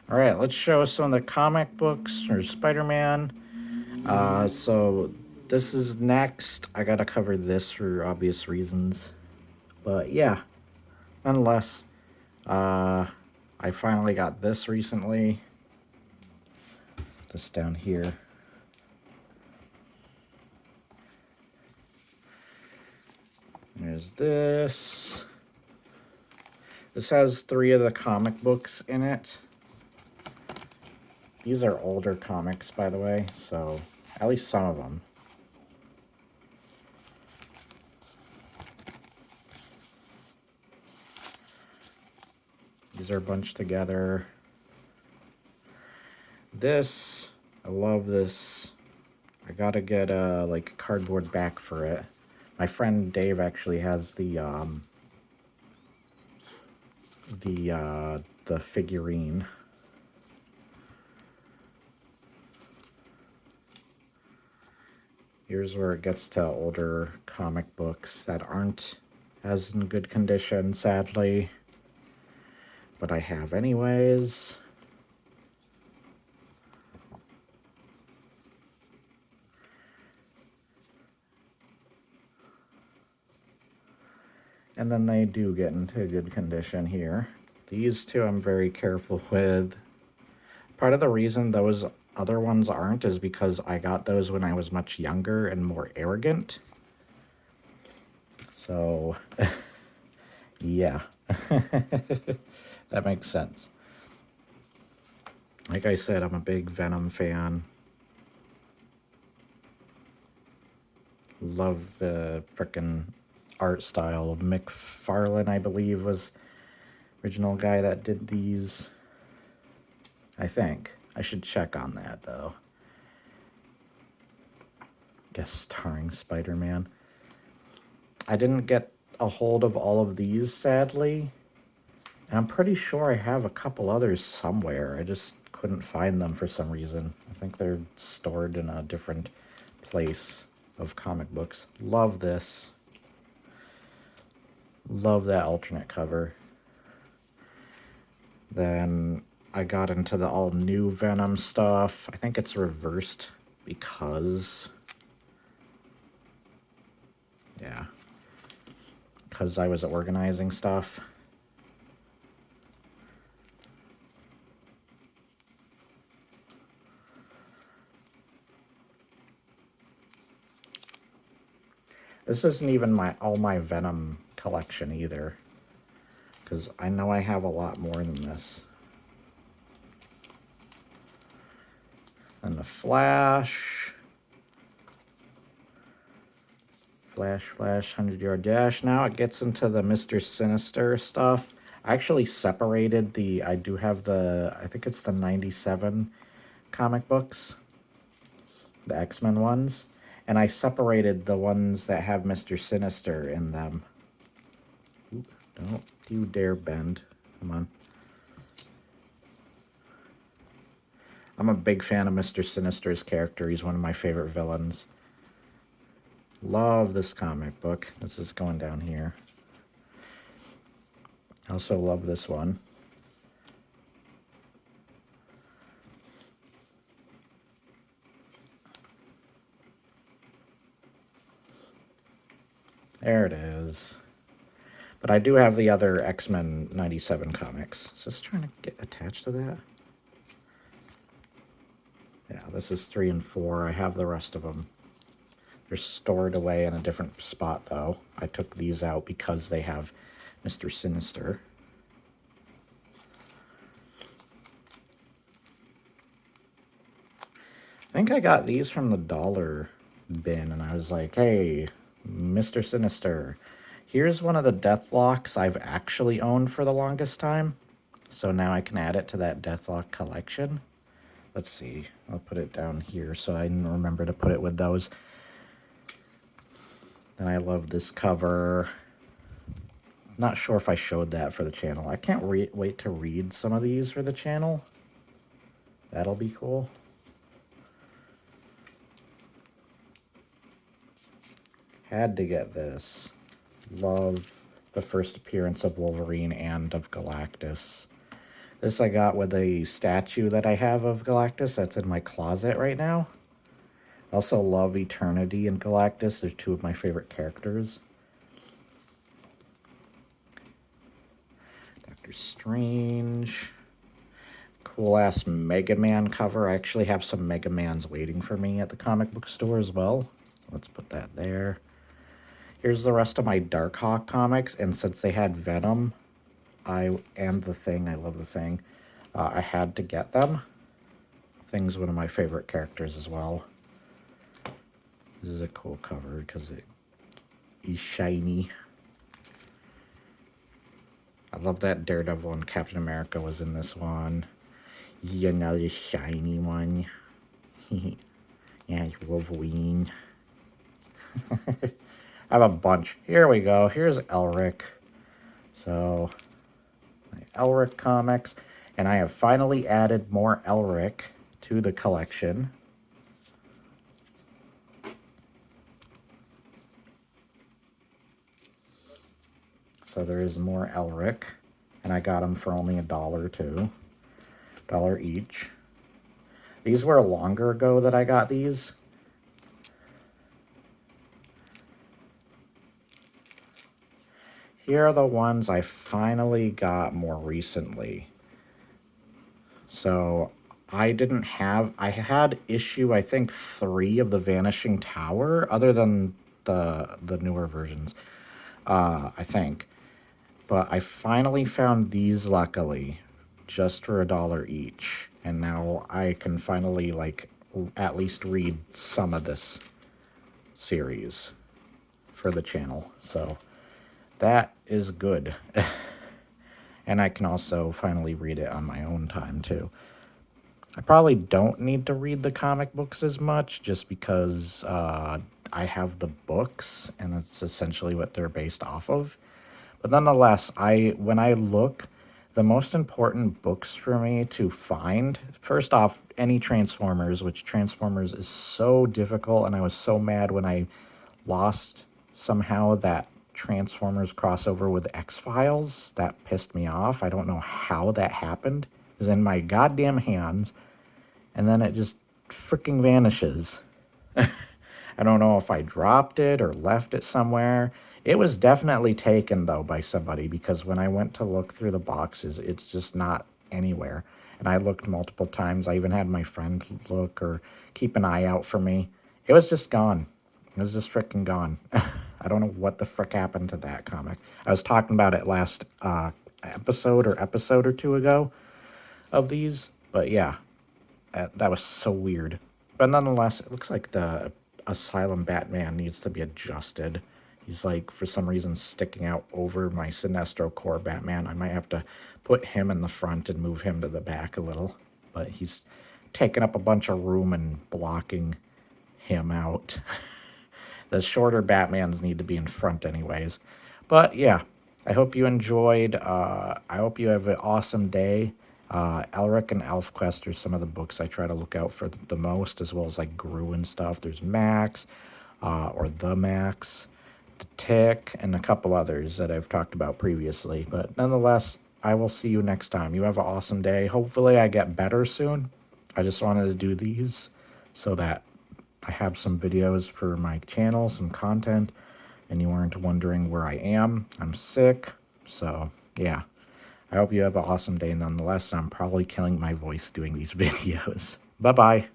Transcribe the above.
All right, let's show some of the comic books for Spider-Man. So this is next. I gotta cover this for obvious reasons, but yeah, nonetheless, uh, I finally got this recently. This down here. There's this. This has 3 of the comic books in it. These are older comics, by the way, so at least some of them. These are bunched together. This, I love this. I gotta get a like cardboard back for it. My friend Dave actually has the figurine. Here's where it gets to older comic books that aren't as in good condition, sadly. But I have anyways. And then they do get into good condition here. These two I'm very careful with. Part of the reason those other ones aren't is because I got those when I was much younger and more arrogant. So, yeah. That makes sense. Like I said, I'm a big Venom fan. Love the frickin' art style of McFarlane, I believe, was original guy that did these. I think. I should check on that, though. Guest starring Spider-Man. I didn't get a hold of all of these, sadly. And I'm pretty sure I have a couple others somewhere. I just couldn't find them for some reason. I think they're stored in a different place of comic books. Love this. Love that alternate cover. Then I got into the all new Venom stuff. I think it's reversed because, yeah, because I was organizing stuff. This isn't even all my Venom collection either, because I know I have a lot more than this. And the Flash. Flash, 100-yard dash. Now it gets into the Mr. Sinister stuff. I actually separated I do have I think it's the 97 comic books, the X-Men ones. And I separated the ones that have Mr. Sinister in them. Oop, don't you dare bend. Come on. I'm a big fan of Mr. Sinister's character. He's one of my favorite villains. Love this comic book. This is going down here. I also love this one. There it is. But I do have the other X-Men 97 comics. Is this trying to get attached to that? Yeah, this is 3 and 4. I have the rest of them. They're stored away in a different spot, though. I took these out because they have Mr. Sinister. I think I got these from the dollar bin, and I was like, hey, Mr. Sinister. Here's one of the Deathlocks I've actually owned for the longest time. So now I can add it to that Deathlock collection. Let's see. I'll put it down here so I remember to put it with those. Then I love this cover. Not sure if I showed that for the channel. I can't wait to read some of these for the channel. That'll be cool. Had to get this. Love the first appearance of Wolverine and of Galactus. This I got with a statue that I have of Galactus that's in my closet right now. I also love Eternity and Galactus. They're two of my favorite characters. Doctor Strange. Cool ass Mega Man cover. I actually have some Mega Mans waiting for me at the comic book store as well. Let's put that there. Here's the rest of my Darkhawk comics, and since they had Venom, and the Thing, I love the Thing, I had to get them. Thing's one of my favorite characters as well. This is a cool cover because he's shiny. I love that Daredevil and Captain America was in this one. Yeah, another shiny one. Yeah, Wolverine. I have a bunch. Here we go. Here's Elric. So, my Elric comics. And I have finally added more Elric to the collection. So there is more Elric. And I got them for only $1 too. $1 each. These were longer ago that I got these. Here are the ones I finally got more recently. So I had issue, I think, 3 of the Vanishing Tower, other than the newer versions, I think. But I finally found these, luckily, just for $1 each. And now I can finally, like, at least read some of this series for the channel. So that is good. And I can also finally read it on my own time, too. I probably don't need to read the comic books as much, just because I have the books, and that's essentially what they're based off of. But nonetheless, when I look, the most important books for me to find, first off, any Transformers, which Transformers is so difficult, and I was so mad when I lost somehow that Transformers crossover with X-Files. That pissed me off. I don't know how that happened. It was in my goddamn hands, and then it just freaking vanishes. I don't know if I dropped it or left it somewhere. It was definitely taken, though, by somebody, because when I went to look through the boxes, it's just not anywhere. And I looked multiple times. I even had my friend look or keep an eye out for me. It was just gone. It was just freaking gone. I don't know what the frick happened to that comic. I was talking about it last episode or 2 ago of these. But yeah, that was so weird. But nonetheless, it looks like the Asylum Batman needs to be adjusted. He's, like, for some reason sticking out over my Sinestro Corps Batman. I might have to put him in the front and move him to the back a little. But he's taking up a bunch of room and blocking him out. The shorter Batmans need to be in front anyways. But yeah, I hope you enjoyed. I hope you have an awesome day. Elric and ElfQuest are some of the books I try to look out for the most, as well as like Gru and stuff. There's Max, or The Max, The Tick, and a couple others that I've talked about previously. But nonetheless, I will see you next time. You have an awesome day. Hopefully I get better soon. I just wanted to do these so that I have some videos for my channel, some content, and you weren't wondering where I am. I'm sick, so yeah. I hope you have an awesome day nonetheless. I'm probably killing my voice doing these videos. Bye-bye.